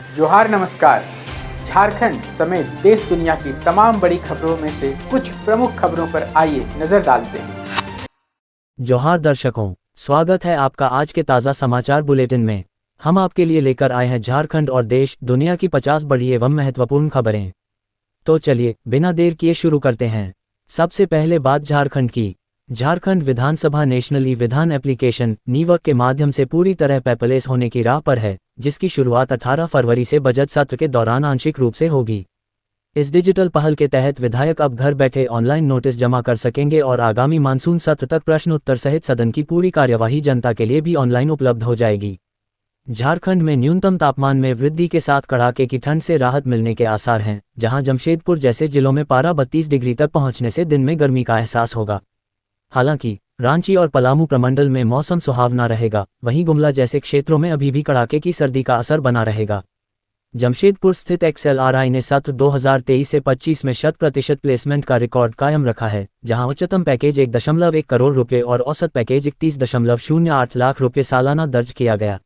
जोहार नमस्कार। झारखंड समेत देश दुनिया की तमाम बड़ी खबरों में से कुछ प्रमुख खबरों पर आइए नजर डालते हैं। जोहार दर्शकों, स्वागत है आपका आज के ताज़ा समाचार बुलेटिन में। हम आपके लिए लेकर आए हैं झारखंड और देश दुनिया की 50 बड़ी एवं महत्वपूर्ण खबरें। तो चलिए बिना देर किए शुरू करते हैं। सबसे पहले बात झारखंड की। झारखंड विधानसभा नेशनली विधान एप्लीकेशन नीवर्क के माध्यम से पूरी तरह पेपरलेस होने की राह पर है, जिसकी शुरुआत 18 फरवरी से बजट सत्र के दौरान आंशिक रूप से होगी। इस डिजिटल पहल के तहत विधायक अब घर बैठे ऑनलाइन नोटिस जमा कर सकेंगे और आगामी मानसून सत्र तक प्रश्न उत्तर सहित सदन की पूरी कार्यवाही जनता के लिए भी ऑनलाइन उपलब्ध हो जाएगी। झारखंड में न्यूनतम तापमान में वृद्धि के साथ कड़ाके की ठंड से राहत मिलने के आसार हैं, जहां जमशेदपुर जैसे जिलों में पारा 32 डिग्री तक पहुंचने से दिन में गर्मी का एहसास होगा। हालांकि रांची और पलामू प्रमंडल में मौसम सुहावना रहेगा, वहीं गुमला जैसे क्षेत्रों में अभी भी कड़ाके की सर्दी का असर बना रहेगा। जमशेदपुर स्थित XLRI ने सत्र 2023 से 25 में 100% प्लेसमेंट का रिकॉर्ड कायम रखा है, जहां उच्चतम पैकेज 1.1 करोड़ रुपये और औसत पैकेज 31.08 लाख रुपये सालाना दर्ज किया गया।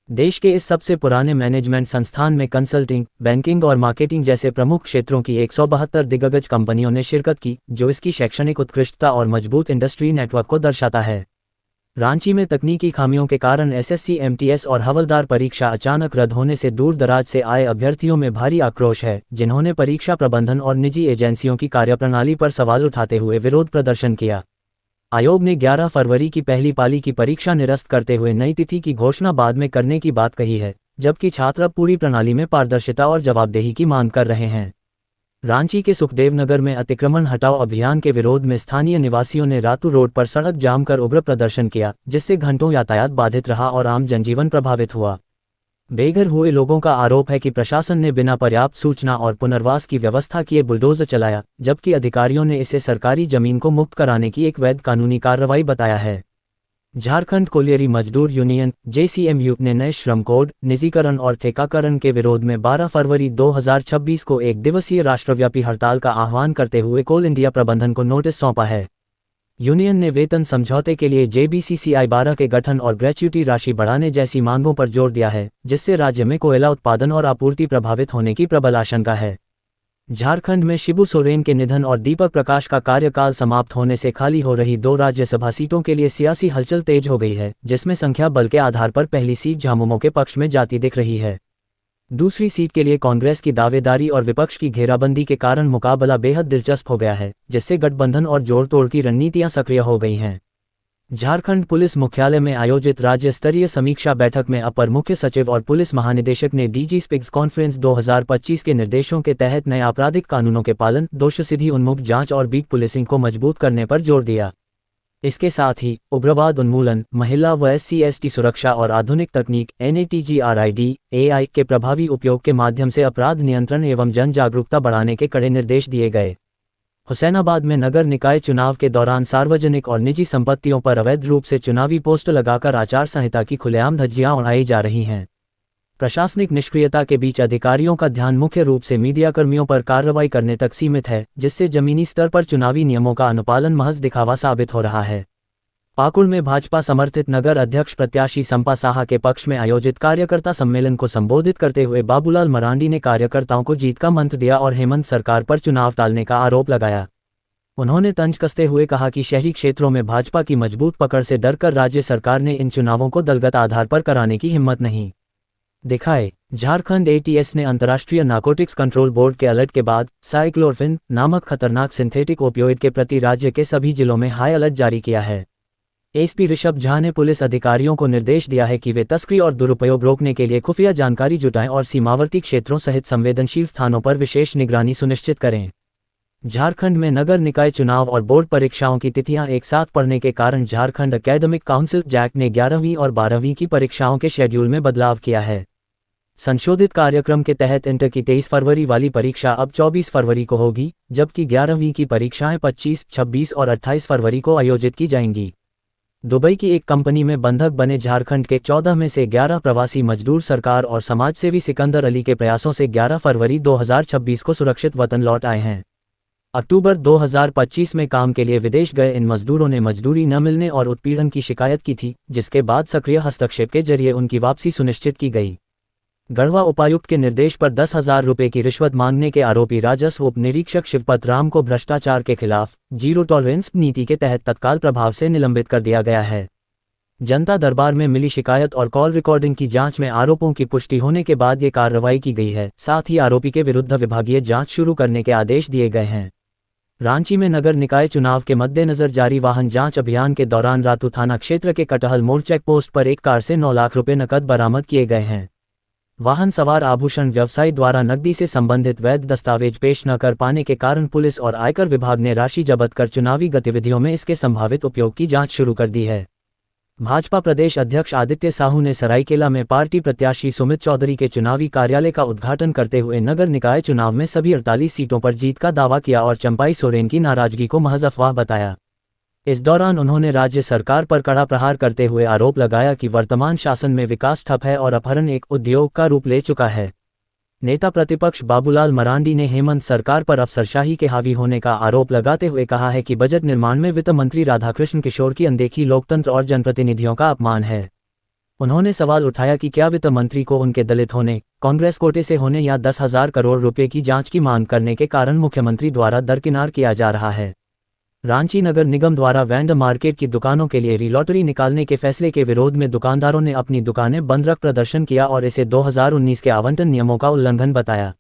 देश के इस सबसे पुराने मैनेजमेंट संस्थान में कंसल्टिंग, बैंकिंग और मार्केटिंग जैसे प्रमुख क्षेत्रों की 172 दिग्गज कंपनियों ने शिरकत की, जो इसकी शैक्षणिक उत्कृष्टता और मजबूत इंडस्ट्री नेटवर्क को दर्शाता है। रांची में तकनीकी खामियों के कारण SSC MTS और हवलदार परीक्षा अचानक रद्द होने से दूर दराज से आए अभ्यर्थियों में भारी आक्रोश है, जिन्होंने परीक्षा प्रबंधन और निजी एजेंसियों की कार्यप्रणाली पर सवाल उठाते हुए विरोध प्रदर्शन किया। आयोग ने 11 फरवरी की पहली पाली की परीक्षा निरस्त करते हुए नई तिथि की घोषणा बाद में करने की बात कही है, जबकि छात्र अब पूरी प्रणाली में पारदर्शिता और जवाबदेही की मांग कर रहे हैं। रांची के सुखदेवनगर में अतिक्रमण हटाओ अभियान के विरोध में स्थानीय निवासियों ने रातू रोड पर सड़क जाम कर उग्र प्रदर्शन किया, जिससे घंटों यातायात बाधित रहा और आम जनजीवन प्रभावित हुआ। बेघर हुए लोगों का आरोप है कि प्रशासन ने बिना पर्याप्त सूचना और पुनर्वास की व्यवस्था किए बुलडोजर चलाया, जबकि अधिकारियों ने इसे सरकारी जमीन को मुक्त कराने की एक वैध कानूनी कार्रवाई बताया है। झारखंड कोलियरी मजदूर यूनियन JCMU ने नए श्रम कोड, निजीकरण और ठेकाकरण के विरोध में 12 फरवरी 2026 को एक दिवसीय राष्ट्रव्यापी हड़ताल का आह्वान करते हुए कोल इंडिया प्रबंधन को नोटिस सौंपा है। यूनियन ने वेतन समझौते के लिए JBCCI 12 के गठन और ग्रेच्युटी राशि बढ़ाने जैसी मांगों पर जोर दिया है, जिससे राज्य में कोयला उत्पादन और आपूर्ति प्रभावित होने की प्रबल आशंका है। झारखंड में शिबू सोरेन के निधन और दीपक प्रकाश का कार्यकाल समाप्त होने से खाली हो रही 2 राज्यसभा सीटों के लिए सियासी हलचल तेज हो गई है, जिसमें संख्या बल के आधार पर पहली सीट झामुमो के पक्ष में जाती दिख रही है। दूसरी सीट के लिए कांग्रेस की दावेदारी और विपक्ष की घेराबंदी के कारण मुकाबला बेहद दिलचस्प हो गया है, जिससे गठबंधन और जोड़ तोड़ की रणनीतियां सक्रिय हो गई हैं। झारखंड पुलिस मुख्यालय में आयोजित राज्य स्तरीय समीक्षा बैठक में अपर मुख्य सचिव और पुलिस महानिदेशक ने DG स्पिक्स कॉन्फ्रेंस 2025 के निर्देशों के तहत नए आपराधिक कानूनों के पालन, दोषसिद्धि उन्मुख जांच और बीट पुलिसिंग को मजबूत करने पर जोर दिया। इसके साथ ही उग्रवाद उन्मूलन, महिला व SC/ST सुरक्षा और आधुनिक तकनीक NATGRID AI के प्रभावी उपयोग के माध्यम से अपराध नियंत्रण एवं जन जागरूकता बढ़ाने के कड़े निर्देश दिए गए। हुसैनाबाद में नगर निकाय चुनाव के दौरान सार्वजनिक और निजी संपत्तियों पर अवैध रूप से चुनावी पोस्टर लगाकर आचार संहिता की खुलेआम धज्जियां उड़ाई जा रही हैं। प्रशासनिक निष्क्रियता के बीच अधिकारियों का ध्यान मुख्य रूप से मीडियाकर्मियों पर कार्रवाई करने तक सीमित है, जिससे जमीनी स्तर पर चुनावी नियमों का अनुपालन महज दिखावा साबित हो रहा है। पाकुड़ में भाजपा समर्थित नगर अध्यक्ष प्रत्याशी संपा साहा के पक्ष में आयोजित कार्यकर्ता सम्मेलन को संबोधित करते हुए बाबूलाल मरांडी ने कार्यकर्ताओं को जीत का मंत्र दिया और हेमंत सरकार पर चुनाव टालने का आरोप लगाया। उन्होंने तंज कसते हुए कहा कि शहरी क्षेत्रों में भाजपा की मजबूत पकड़ से डरकर राज्य सरकार ने इन चुनावों को दलगत आधार पर कराने की हिम्मत नहीं दिखाए। झारखंड ATS ने अंतर्राष्ट्रीय नारकोटिक्स कंट्रोल बोर्ड के अलर्ट के बाद साइक्लोरफिन नामक खतरनाक सिंथेटिक ओपियोइड के प्रति राज्य के सभी जिलों में हाई अलर्ट जारी किया है। SP ऋषभ झा ने पुलिस अधिकारियों को निर्देश दिया है कि वे तस्करी और दुरुपयोग रोकने के लिए खुफिया जानकारी जुटाएं और सीमावर्ती क्षेत्रों सहित संवेदनशील स्थानों पर विशेष निगरानी सुनिश्चित करें। झारखंड में नगर निकाय चुनाव और बोर्ड परीक्षाओं की तिथियां एक साथ पड़ने के कारण झारखंड एकेडमिक काउंसिल JAC ने 11वीं और 12वीं की परीक्षाओं के शेड्यूल में बदलाव किया है। संशोधित कार्यक्रम के तहत इंटर की 23 फरवरी वाली परीक्षा अब 24 फरवरी को होगी, जबकि 11वीं की परीक्षाएं 25, 26 और 28 फरवरी को आयोजित की जाएंगी। दुबई की एक कंपनी में बंधक बने झारखंड के 14 में से 11 प्रवासी मजदूर सरकार और समाजसेवी सिकंदर अली के प्रयासों से 11 फरवरी 2026 को सुरक्षित वतन लौट आए हैं। अक्टूबर 2025 में काम के लिए विदेश गए इन मजदूरों ने मजदूरी न मिलने और उत्पीड़न की शिकायत की थी, जिसके बाद सक्रिय हस्तक्षेप के जरिए उनकी वापसी सुनिश्चित की गई। गढ़वा उपायुक्त के निर्देश पर 10,000 रुपये की रिश्वत मांगने के आरोपी राजस्व उप निरीक्षक शिवपत राम को भ्रष्टाचार के खिलाफ जीरो टॉलरेंस नीति के तहत तत्काल प्रभाव से निलंबित कर दिया गया है। जनता दरबार में मिली शिकायत और कॉल रिकॉर्डिंग की जांच में आरोपों की पुष्टि होने के बाद ये कार्रवाई की गई है। साथ ही आरोपी के विरुद्ध विभागीय जांच शुरू करने के आदेश दिए गए हैं। रांची में नगर निकाय चुनाव के मद्देनजर जारी वाहन जांच अभियान के दौरान रातू थाना क्षेत्र के कटहल मोड़ चेक पोस्ट पर एक कार से 9 लाख रुपए नकद बरामद किए गए हैं। वाहन सवार आभूषण व्यवसायी द्वारा नकदी से संबंधित वैध दस्तावेज पेश न कर पाने के कारण पुलिस और आयकर विभाग ने राशि जब्त कर चुनावी गतिविधियों में इसके संभावित उपयोग की जांच शुरू कर दी है। भाजपा प्रदेश अध्यक्ष आदित्य साहू ने सरायकेला में पार्टी प्रत्याशी सुमित चौधरी के चुनावी कार्यालय का उद्घाटन करते हुए नगर निकाय चुनाव में सभी 48 सीटों पर जीत का दावा किया और चंपाई सोरेन की नाराजगी को महज अफवाह बताया। इस दौरान उन्होंने राज्य सरकार पर कड़ा प्रहार करते हुए आरोप लगाया कि वर्तमान शासन में विकास ठप है और अपहरण एक उद्योग का रूप ले चुका है। नेता प्रतिपक्ष बाबूलाल मरांडी ने हेमंत सरकार पर अफसरशाही के हावी होने का आरोप लगाते हुए कहा है कि बजट निर्माण में वित्त मंत्री राधाकृष्ण किशोर की अनदेखी लोकतंत्र और जनप्रतिनिधियों का अपमान है। उन्होंने सवाल उठाया कि क्या वित्त मंत्री को उनके दलित होने, कांग्रेस कोटे से होने या 10,000 करोड़ रुपए की जांच की मांग करने के कारण मुख्यमंत्री द्वारा दरकिनार किया जा रहा है। रांची नगर निगम द्वारा वैंड मार्केट की दुकानों के लिए रीलॉटरी निकालने के फैसले के विरोध में दुकानदारों ने अपनी दुकानें बंद रख प्रदर्शन किया और इसे 2019 के आवंटन नियमों का उल्लंघन बताया।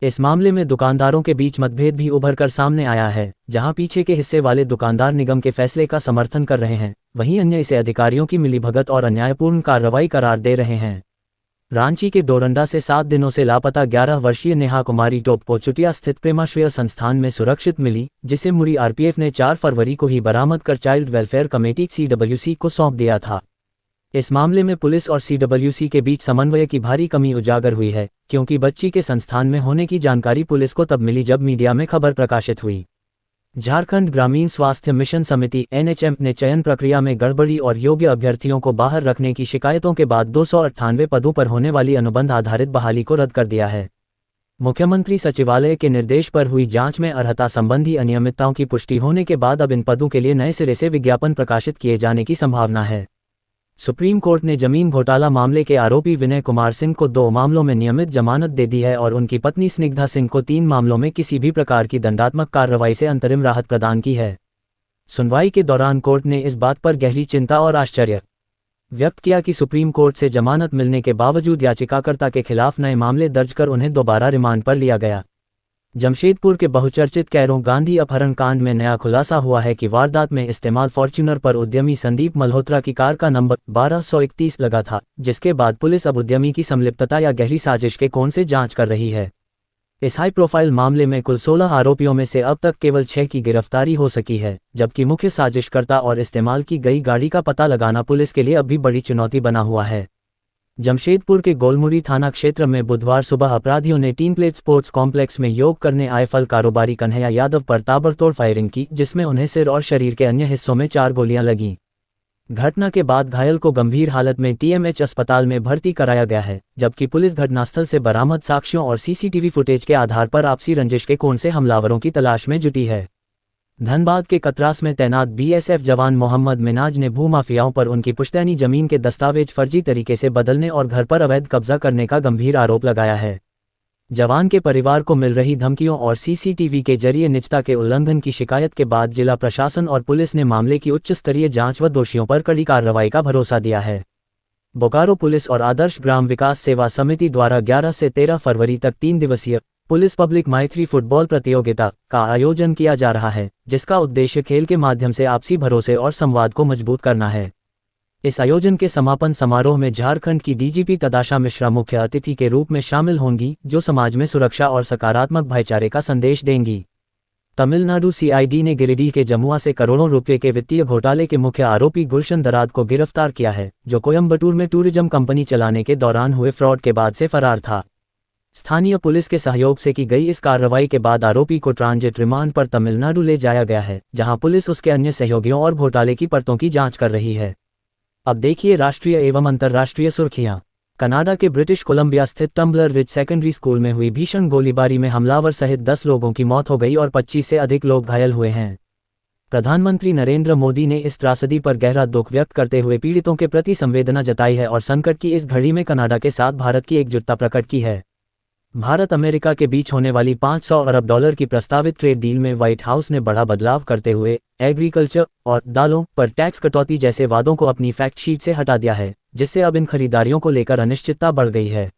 इस मामले में दुकानदारों के बीच मतभेद भी उभर कर सामने आया है, जहां पीछे के हिस्से वाले दुकानदार निगम के फैसले का समर्थन कर रहे हैं, वहीं अन्य इसे अधिकारियों की मिलीभगत और अन्यायपूर्ण कार्रवाई करार दे रहे हैं। रांची के डोरंडा से 7 दिनों से लापता 11 वर्षीय नेहा कुमारी टोपको चुटिया स्थित प्रेमाश्रय संस्थान में सुरक्षित मिली, जिसे मुरी आरपीएफ ने 4 फरवरी को ही बरामद कर चाइल्ड वेलफेयर कमेटी सीडब्ल्यूसी को सौंप दिया था। इस मामले में पुलिस और सीडब्ल्यूसी के बीच समन्वय की भारी कमी उजागर हुई है, क्योंकि बच्ची के संस्थान में होने की जानकारी पुलिस को तब मिली जब मीडिया में खबर प्रकाशित हुई। झारखंड ग्रामीण स्वास्थ्य मिशन समिति (NHM) ने चयन प्रक्रिया में गड़बड़ी और योग्य अभ्यर्थियों को बाहर रखने की शिकायतों के बाद 298 पदों पर होने वाली अनुबंध आधारित बहाली को रद्द कर दिया है। मुख्यमंत्री सचिवालय के निर्देश पर हुई जांच में अर्हता संबंधी अनियमितताओं की पुष्टि होने के बाद अब इन पदों के लिए नए सिरे से विज्ञापन प्रकाशित किए जाने की संभावना है। सुप्रीम कोर्ट ने जमीन घोटाला मामले के आरोपी विनय कुमार सिंह को 2 मामलों में नियमित जमानत दे दी है और उनकी पत्नी स्निग्धा सिंह को 3 मामलों में किसी भी प्रकार की दंडात्मक कार्रवाई से अंतरिम राहत प्रदान की है। सुनवाई के दौरान कोर्ट ने इस बात पर गहरी चिंता और आश्चर्य व्यक्त किया कि सुप्रीम कोर्ट से जमानत मिलने के बावजूद याचिकाकर्ता के खिलाफ नए मामले दर्ज कर उन्हें दोबारा रिमांड पर लिया गया। जमशेदपुर के बहुचर्चित कैरों गांधी अपहरण कांड में नया खुलासा हुआ है कि वारदात में इस्तेमाल फॉर्च्यूनर पर उद्यमी संदीप मल्होत्रा की कार का नंबर 1231 लगा था, जिसके बाद पुलिस अब उद्यमी की संलिप्तता या गहरी साजिश के कोण से जांच कर रही है। इस हाई प्रोफाइल मामले में कुल 16 आरोपियों में से अब तक केवल 6 की गिरफ्तारी हो सकी है, जबकि मुख्य साजिशकर्ता और इस्तेमाल की गई गाड़ी का पता लगाना पुलिस के लिए अब भी बड़ी चुनौती बना हुआ है। जमशेदपुर के गोलमुरी थाना क्षेत्र में बुधवार सुबह अपराधियों ने टीन प्लेट स्पोर्ट्स कॉम्प्लेक्स में योग करने आए फल कारोबारी कन्हैया यादव पर ताबड़तोड़ फायरिंग की, जिसमें उन्हें सिर और शरीर के अन्य हिस्सों में 4 गोलियां लगीं। घटना के बाद घायल को गंभीर हालत में TMH अस्पताल में भर्ती कराया गया है, जबकि पुलिस घटनास्थल से बरामद साक्ष्यों और CCTV फुटेज के आधार पर आपसी रंजिश के कोण से हमलावरों की तलाश में जुटी है। धनबाद के कतरास में तैनात BSF जवान मोहम्मद मिनाज ने भूमाफियाओं पर उनकी पुश्तैनी जमीन के दस्तावेज फर्जी तरीके से बदलने और घर पर अवैध कब्जा करने का गंभीर आरोप लगाया है। जवान के परिवार को मिल रही धमकियों और CCTV के जरिए निजता के उल्लंघन की शिकायत के बाद जिला प्रशासन और पुलिस ने मामले की उच्च स्तरीय जांच व दोषियों पर कड़ी कार्रवाई का भरोसा दिया है। बोकारो पुलिस और आदर्श ग्राम विकास सेवा समिति द्वारा 11 से 13 फरवरी तक 3 दिवसीय पुलिस पब्लिक मैत्री फुटबॉल प्रतियोगिता का आयोजन किया जा रहा है, जिसका उद्देश्य खेल के माध्यम से आपसी भरोसे और संवाद को मजबूत करना है। इस आयोजन के समापन समारोह में झारखंड की DGP तदाशा मिश्रा मुख्य अतिथि के रूप में शामिल होंगी, जो समाज में सुरक्षा और सकारात्मक भाईचारे का संदेश देंगी। तमिलनाडु CID ने गिरिडीह के जमुआ से करोड़ों रुपए के वित्तीय घोटाले के मुख्य आरोपी गुलशन दराद को गिरफ्तार किया है, जो कोयम्बटूर में टूरिज्म कंपनी चलाने के दौरान हुए फ्रॉड के बाद से फरार था। स्थानीय पुलिस के सहयोग से की गई इस कार्रवाई के बाद आरोपी को ट्रांजिट रिमांड पर तमिलनाडु ले जाया गया है, जहां पुलिस उसके अन्य सहयोगियों और घोटाले की परतों की जांच कर रही है। अब देखिए राष्ट्रीय एवं अंतर्राष्ट्रीय सुर्खियां। कनाडा के ब्रिटिश कोलंबिया स्थित टम्बलर रिज सेकेंडरी स्कूल में हुई भीषण गोलीबारी में हमलावर सहित 10 लोगों की मौत हो गई और 25 से अधिक लोग घायल हुए हैं। प्रधानमंत्री नरेंद्र मोदी ने इस त्रासदी पर गहरा दुख व्यक्त करते हुए पीड़ितों के प्रति संवेदना जताई है और संकट की इस घड़ी में कनाडा के साथ भारत की एकजुटता प्रकट की है। भारत अमेरिका के बीच होने वाली $500 अरब की प्रस्तावित ट्रेड डील में व्हाइट हाउस ने बड़ा बदलाव करते हुए एग्रीकल्चर और दालों पर टैक्स कटौती जैसे वादों को अपनी फैक्ट शीट से हटा दिया है, जिससे अब इन खरीदारियों को लेकर अनिश्चितता बढ़ गई है।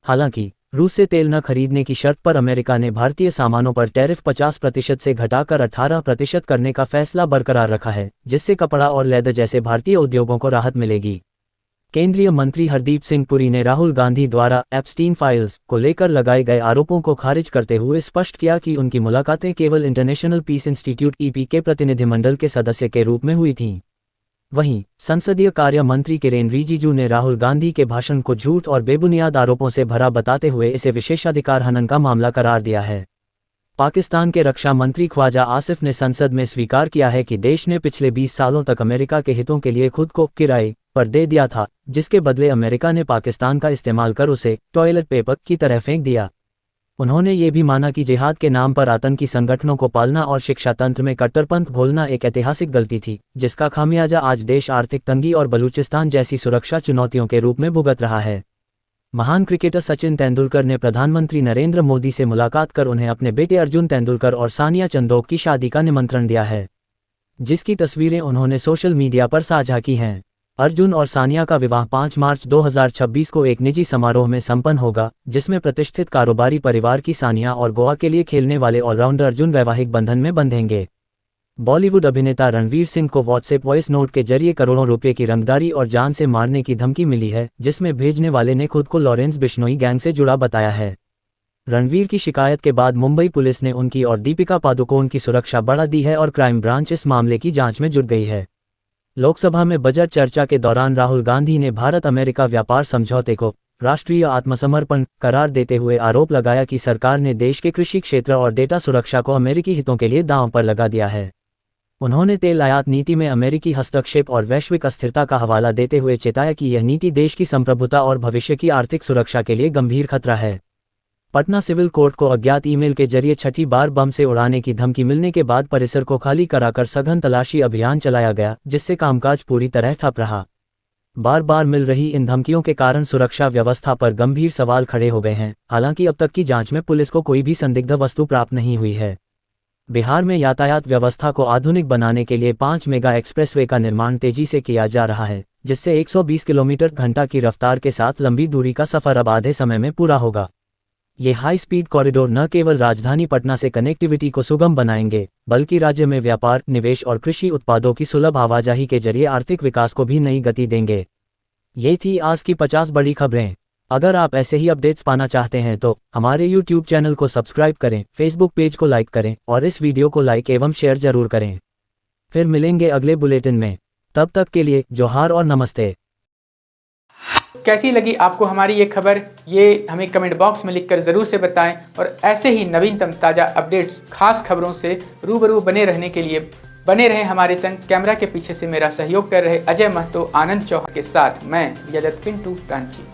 हालांकि रूस से तेल न खरीदने की शर्त पर अमेरिका ने भारतीय सामानों पर टैरिफ 50% से घटाकर 18% करने का फैसला बरकरार रखा है, जिससे कपड़ा और लेदर जैसे भारतीय उद्योगों को राहत मिलेगी। केंद्रीय मंत्री हरदीप सिंह पुरी ने राहुल गांधी द्वारा एप्स्टीन फाइल्स को लेकर लगाए गए आरोपों को खारिज करते हुए स्पष्ट किया कि उनकी मुलाकातें केवल इंटरनेशनल पीस इंस्टीट्यूट (ईपी) के प्रतिनिधिमंडल के सदस्य के रूप में हुई थीं। वहीं संसदीय कार्य मंत्री किरेन रिजिजू ने राहुल गांधी के भाषण को झूठ और बेबुनियाद आरोपों से भरा बताते हुए इसे विशेषाधिकार हनन का मामला करार दिया है। पाकिस्तान के रक्षा मंत्री ख्वाजा आसिफ ने संसद में स्वीकार किया है कि देश ने पिछले 20 सालों तक अमेरिका के हितों के लिए खुद को किराए पर दे दिया था, जिसके बदले अमेरिका ने पाकिस्तान का इस्तेमाल कर उसे टॉयलेट पेपर की तरह फेंक दिया। उन्होंने ये भी माना कि जिहाद के नाम पर आतंकी संगठनों को पालना और शिक्षा तंत्र में कट्टरपंथ घोलना एक ऐतिहासिक गलती थी, जिसका खामियाजा आज देश आर्थिक तंगी और बलूचिस्तान जैसी सुरक्षा चुनौतियों के रूप में भुगत रहा है। महान क्रिकेटर सचिन तेंदुलकर ने प्रधानमंत्री नरेंद्र मोदी से मुलाकात कर उन्हें अपने बेटे अर्जुन तेंदुलकर और सानिया चंदोक की शादी का निमंत्रण दिया है, जिसकी तस्वीरें उन्होंने सोशल मीडिया पर साझा की हैं। अर्जुन और सानिया का विवाह 5 मार्च 2026 को एक निजी समारोह में संपन्न होगा, जिसमें प्रतिष्ठित कारोबारी परिवार की सानिया और गोवा के लिए खेलने वाले ऑलराउंडर अर्जुन वैवाहिक बंधन में बंधेंगे। बॉलीवुड अभिनेता रणवीर सिंह को व्हाट्सएप वॉइस नोट के जरिए करोड़ों रुपए की रंगदारी और जान से मारने की धमकी मिली है, जिसमें भेजने वाले ने खुद को लॉरेंस बिश्नोई गैंग से जुड़ा बताया है। रणवीर की शिकायत के बाद मुंबई पुलिस ने उनकी और दीपिका पादुकोण की सुरक्षा बढ़ा दी है और क्राइम ब्रांच इस मामले की जांच में जुट गई है। लोकसभा में बजट चर्चा के दौरान राहुल गांधी ने भारत अमेरिका व्यापार समझौते को राष्ट्रीय आत्मसमर्पण करार देते हुए आरोप लगाया कि सरकार ने देश के कृषि क्षेत्र और डेटा सुरक्षा को अमेरिकी हितों के लिए दांव पर लगा दिया है। उन्होंने तेल आयात नीति में अमेरिकी हस्तक्षेप और वैश्विक अस्थिरता का हवाला देते हुए चेताया कि यह नीति देश की संप्रभुता और भविष्य की आर्थिक सुरक्षा के लिए गंभीर खतरा है। पटना सिविल कोर्ट को अज्ञात ईमेल के जरिए छठी बार बम से उड़ाने की धमकी मिलने के बाद परिसर को खाली कराकर सघन तलाशी अभियान चलाया गया, जिससे कामकाज पूरी तरह ठप रहा। बार बार मिल रही इन धमकियों के कारण सुरक्षा व्यवस्था पर गंभीर सवाल खड़े हो गए हैं। हालांकि अब तक की जांच में पुलिस को कोई भी संदिग्ध वस्तु प्राप्त नहीं हुई है। बिहार में यातायात व्यवस्था को आधुनिक बनाने के लिए 5 मेगा एक्सप्रेसवे का निर्माण तेजी से किया जा रहा है, जिससे 120 किलोमीटर घंटा की रफ्तार के साथ लंबी दूरी का सफर अब आधे समय में पूरा होगा। ये हाई स्पीड कॉरिडोर न केवल राजधानी पटना से कनेक्टिविटी को सुगम बनाएंगे, बल्कि राज्य में व्यापार, निवेश और कृषि उत्पादों की सुलभ आवाजाही के जरिए आर्थिक विकास को भी नई गति देंगे। ये थी आज की 50 बड़ी खबरें। अगर आप ऐसे ही अपडेट्स पाना चाहते हैं तो हमारे YouTube चैनल को सब्सक्राइब करें, Facebook पेज को लाइक करें और इस वीडियो को लाइक एवं शेयर जरूर करें। फिर मिलेंगे अगले बुलेटिन में। तब तक के लिए जोहार और नमस्ते। कैसी लगी आपको हमारी ये खबर, ये हमें कमेंट बॉक्स में लिखकर ज़रूर से बताएं और ऐसे ही नवीनतम ताज़ा अपडेट्स, खास खबरों से रूबरू बने रहने के लिए बने रहें हमारे संग। कैमरा के पीछे से मेरा सहयोग कर रहे अजय महतो, आनंद चौहान के साथ मैं यजत पिंटू रांची।